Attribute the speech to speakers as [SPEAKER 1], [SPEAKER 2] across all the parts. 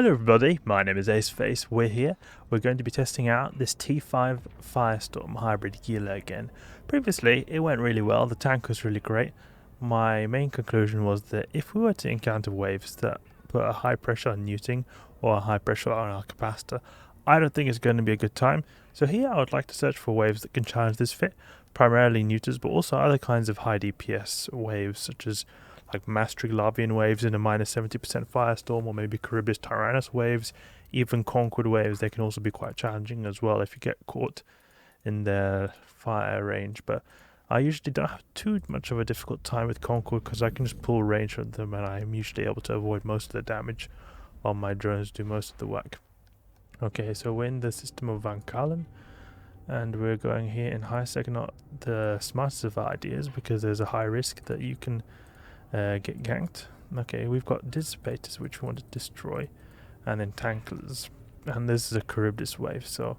[SPEAKER 1] Hello everybody, my name is Aceface. We're here. We're going to be testing out this T5 Firestorm hybrid Gila again. Previously, it went really well. The tank was really great. My main conclusion was that if we were to encounter waves that put a high pressure on neuting or a high pressure on our capacitor, I don't think it's going to be a good time. So here I would like to search for waves that can challenge this fit, primarily neuters, but also other kinds of high DPS waves, such as like Maastricht Lavian waves in a minus 70% firestorm, or maybe Charybdis Tyrannus waves, even Concord waves. They can also be quite challenging as well if you get caught in their fire range. But I usually don't have too much of a difficult time with Concord because I can just pull range from them and I'm usually able to avoid most of the damage while my drones do most of the work. Okay, so we're in the system of Van Kalen, and we're going here in high sec, not the smartest of ideas because there's a high risk that you can get ganked. Okay, we've got dissipators which we want to destroy, and then tanklers, and this is a Charybdis wave, so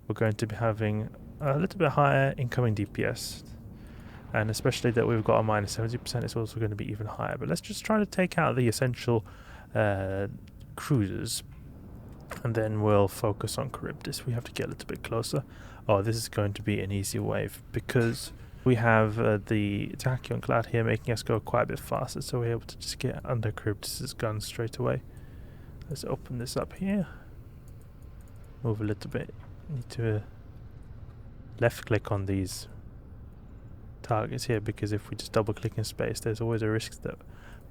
[SPEAKER 1] we're going to be having a little bit higher incoming DPS, and especially that we've got a minus 70%, it's also going to be even higher. But let's just try to take out the essential cruisers, and then we'll focus on Charybdis. We have to get a little bit closer. Oh, this is going to be an easy wave because we have the Tachyon Cloud here making us go quite a bit faster, so we're able to just get under Charybdis' gun straight away. Let's open this up here. Move a little bit. Need to left click on these targets here, because if we just double click in space, there's always a risk that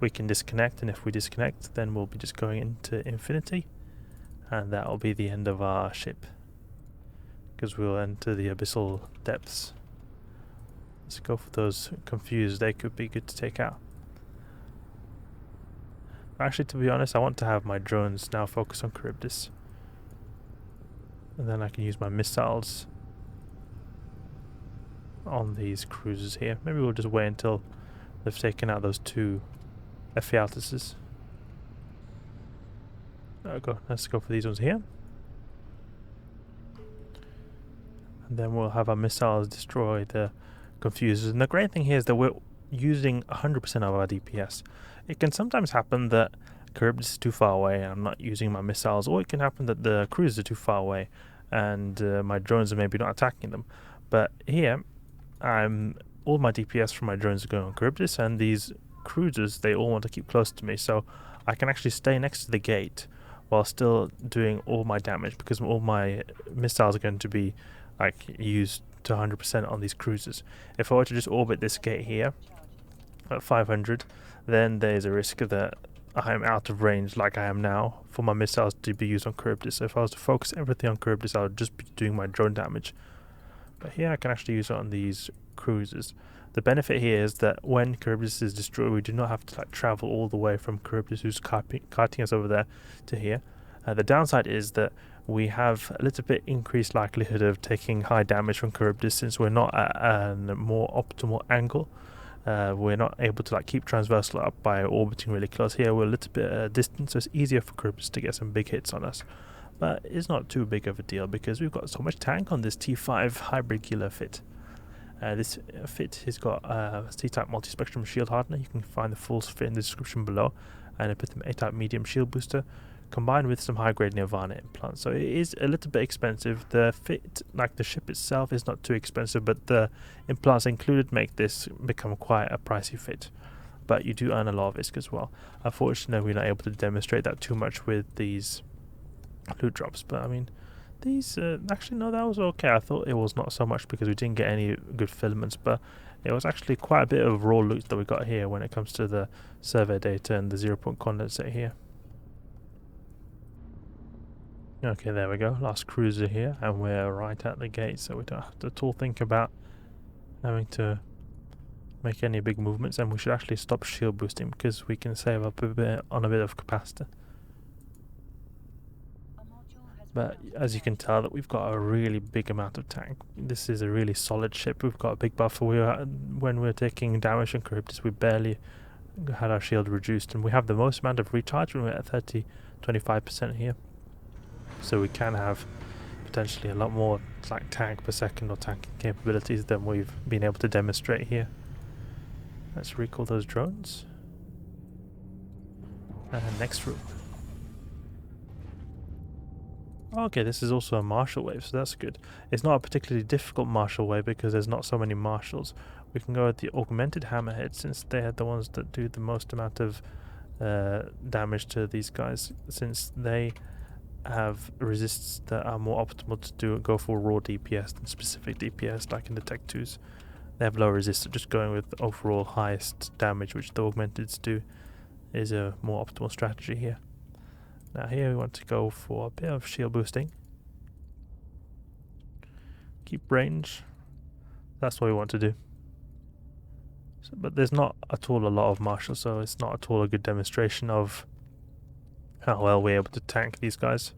[SPEAKER 1] we can disconnect, and if we disconnect, then we'll be just going into infinity, and that will be the end of our ship, because we'll enter the abyssal depths. Let's go for those confused. They could be good to take out. Actually, to be honest, I want to have my drones now focus on Charybdis, and then I can use my missiles on these cruisers here. Maybe we'll just wait until they've taken out those two Ephialtuses. Let's go for these ones here, and then we'll have our missiles destroy the confusers. And the great thing here is that we're using 100% of our DPS. It can sometimes happen that Charybdis is too far away and I'm not using my missiles, or it can happen that the cruisers are too far away and my drones are maybe not attacking them. But here, all my DPS from my drones are going on Charybdis, and these cruisers, they all want to keep close to me, so I can actually stay next to the gate while still doing all my damage, because all my missiles are going to be used to 100% on these cruisers. If I were to just orbit this gate here at 500, then there's a risk that I'm out of range, like I am now, for my missiles to be used on Charybdis. So if I was to focus everything on Charybdis, I would just be doing my drone damage. But here I can actually use it on these cruisers. The benefit here is that when Charybdis is destroyed, we do not have to travel all the way from Charybdis, who's kiting us over there, to here. The downside is that we have a little bit increased likelihood of taking high damage from Charybdis, since we're not at a more optimal angle. We're not able to keep transversal up by orbiting really close. Here we're a little bit distant, so it's easier for Charybdis to get some big hits on us. But it's not too big of a deal because we've got so much tank on this T5 hybrid Gila fit. This fit has got a C-type multispectrum shield hardener. You can find the full fit in the description below, and a Pithum A-type medium shield booster, combined with some high-grade Nirvana implants. So it is a little bit expensive. The fit, the ship itself, is not too expensive, but the implants included make this become quite a pricey fit. But you do earn a lot of ISK as well. Unfortunately, we're not able to demonstrate that too much with these loot drops. But I mean, these actually, no, that was okay. I thought it was not so much because we didn't get any good filaments, but it was actually quite a bit of raw loot that we got here when it comes to the survey data and the 0-point condensate here. Okay, there we go, last cruiser here, and we're right at the gate, so we don't have to at all think about having to make any big movements, and we should actually stop shield boosting because we can save up a bit on a bit of capacitor. But as you can tell, that we've got a really big amount of tank. This is a really solid ship. We've got a big buffer. When we're taking damage on Charybdis, we barely had our shield reduced, and we have the most amount of recharge when we're at 25% here. So we can have potentially a lot more tank per second or tanking capabilities than we've been able to demonstrate here. Let's recall those drones. And next room. Okay, this is also a marshal wave, so that's good. It's not a particularly difficult marshal wave because there's not so many marshals. We can go with the Augmented Hammerhead since they are the ones that do the most amount of damage to these guys, since they have resists that are more optimal to go for raw DPS than specific DPS like in the Tech 2s. They have low resist, so just going with the overall highest damage, which the Augmenteds do, is a more optimal strategy here. Now here we want to go for a bit of shield boosting. Keep range. That's what we want to do. So, but there's not at all a lot of marshals, so it's not at all a good demonstration of how well we're able to tank these guys.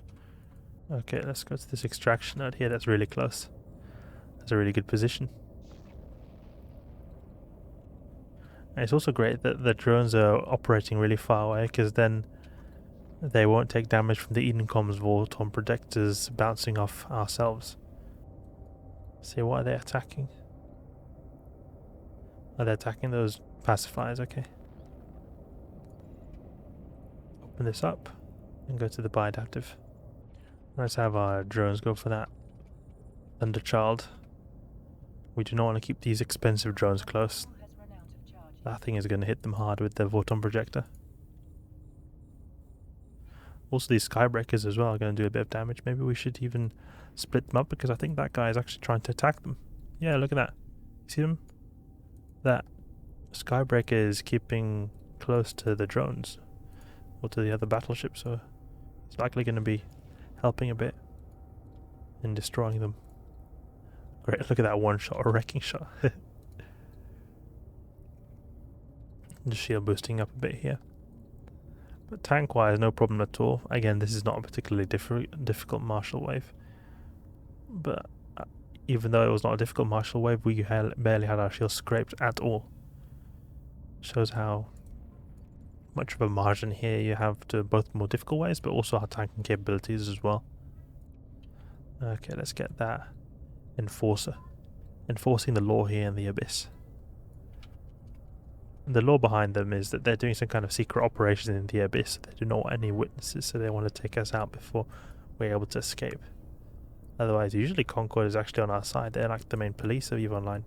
[SPEAKER 1] Okay, let's go to this extraction node here. That's really close. That's a really good position. And it's also great that the drones are operating really far away, because then they won't take damage from the Edencom's vault on projectors bouncing off ourselves. See, what are they attacking? Are they attacking those pacifiers? Okay. Open this up and go to the biadaptive. Let's have our drones go for that Thunderchild. We do not want to keep these expensive drones close. That thing is going to hit them hard with the Vorton projector. Also, these Skybreakers as well are going to do a bit of damage. Maybe we should even split them up, because I think that guy is actually trying to attack them. Yeah, look at that. See them? That Skybreaker is keeping close to the drones or to the other battleships, so it's likely going to be helping a bit in destroying them. Great, look at that one shot, a wrecking shot. Just shield boosting up a bit here. But tank wise, no problem at all. Again, this is not a particularly difficult marshal wave. But even though it was not a difficult marshal wave, we barely had our shields scraped at all. Shows how much of a margin here you have to both more difficult waves, but also our tanking capabilities as well. Okay, let's get that Enforcer. Enforcing the law here in the Abyss. The law behind them is that they're doing some kind of secret operation in the Abyss. They do not want any witnesses, so they want to take us out before we're able to escape. Otherwise, usually Concord is actually on our side. They're like the main police of EVE Online.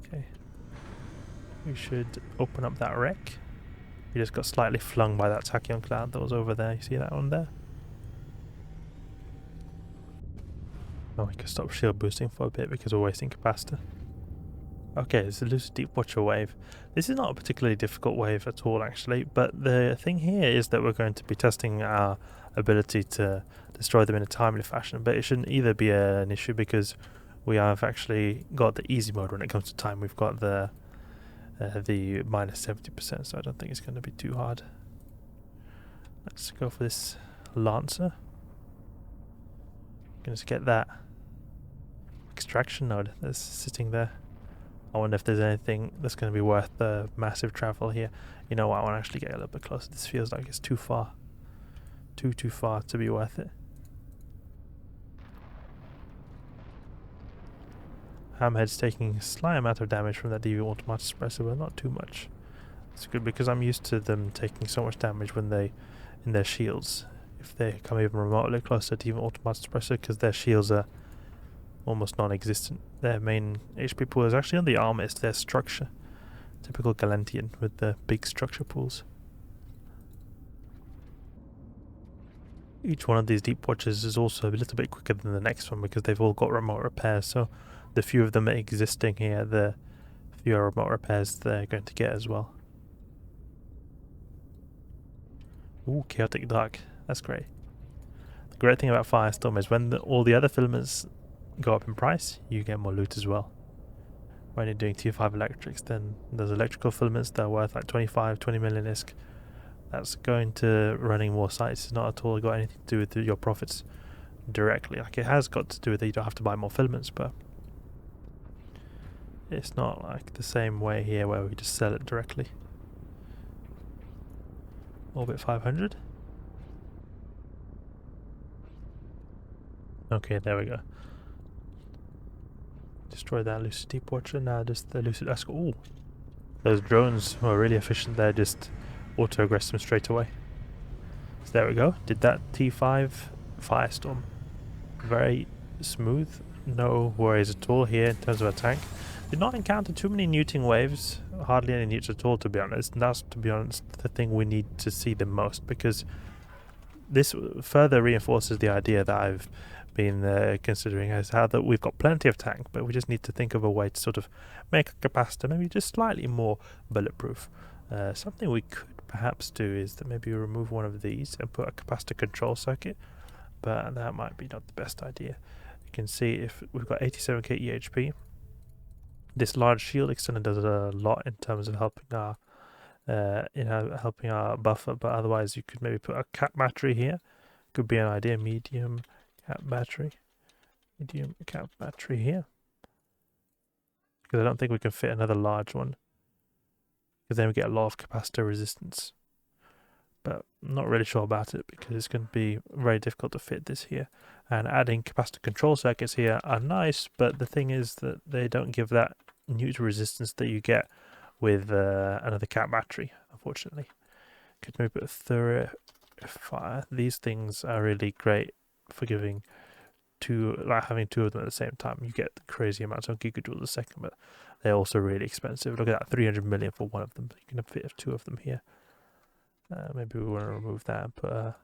[SPEAKER 1] Okay. We should open up that wreck. We just got slightly flung by that tachyon cloud that was over there. You see that one there? Oh, we can stop shield boosting for a bit because we're wasting capacitor. Okay, it's a Lucid Deep Watcher wave. This is not a particularly difficult wave at all, actually, but the thing here is that we're going to be testing our ability to destroy them in a timely fashion, but it shouldn't either be an issue because we have actually got the easy mode when it comes to time. We've got the minus 70%, so I don't think it's going to be too hard. Let's go for this Lancer. Gonna just get that extraction node that's sitting there. I wonder if there's anything that's going to be worth the massive travel here. You know what, I want to actually get a little bit closer. This feels like it's too far. Too far to be worth it. Hammerhead's taking a slight amount of damage from that DV automatic suppressor, but not too much. It's good because I'm used to them taking so much damage when they in their shields. If they come even remotely closer to even automatic suppressor, because their shields are almost non-existent. Their main HP pool is actually on the armor, it's their structure. Typical Galantian with the big structure pools. Each one of these deep watches is also a little bit quicker than the next one because they've all got remote repairs, so the few of them existing here, the fewer remote repairs they're going to get as well. Ooh, Chaotic Dark. That's great. The great thing about Firestorm is when all the other filaments go up in price, you get more loot as well. When you're doing T5 electrics, then there's electrical filaments that are worth like 20 million ISK. That's going to running more sites. It's not at all got anything to do with your profits directly. Like, it has got to do with it, you don't have to buy more filaments, but it's not like the same way here where we just sell it directly. Orbit 500. Okay, there we go. Destroy that Lucid Deep Watcher. Now just the Lucid Escort. Ooh, those drones were really efficient there. Just auto-aggress them straight away. So there we go. Did that T5 Firestorm. Very smooth. No worries at all here in terms of a tank. Did not encounter too many neuting waves. Hardly any newts at all, to be honest. And that's, to be honest, the thing we need to see the most, because this further reinforces the idea that I've been considering, as how that we've got plenty of tank, but we just need to think of a way to sort of make a capacitor maybe just slightly more bulletproof. Something we could perhaps do is that maybe remove one of these and put a capacitor control circuit, but that might be not the best idea. You can see if we've got 87k EHP, this large shield extender does a lot in terms of helping our helping our buffer, but otherwise you could maybe put a cap battery here. Could be an idea. Medium cap battery here, because I don't think we can fit another large one, because then we get a lot of capacitor resistance. But I'm not really sure about it, because it's going to be very difficult to fit this here. And adding capacitor control circuits here are nice, but the thing is that they don't give that neutral resistance that you get with another cap battery, unfortunately. Could maybe put a Thurifier. These things are really great for giving having two of them at the same time. You get crazy amounts of gigajoules a second, but they're also really expensive. Look at that, 300 million for one of them. You can fit two of them here. Maybe we want to remove that and put a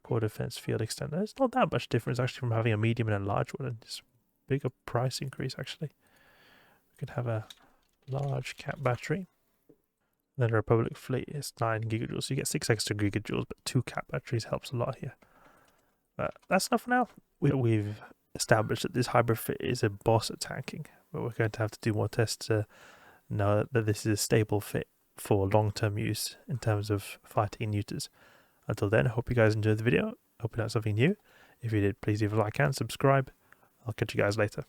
[SPEAKER 1] core defense field extender. It's not that much difference actually from having a medium and a large one, and it's bigger price increase actually. We could have a large cap battery. Then the Republic fleet is 9 gigajoules, so you get 6 extra gigajoules, but 2 cap batteries helps a lot here. But that's enough for now. We've established that this hybrid fit is a boss at tanking, but we're going to have to do more tests to know that this is a stable fit for long-term use in terms of fighting neuters. Until then, I hope you guys enjoyed the video. Hope you learned something new. If you did, please leave a like and subscribe. I'll catch you guys later.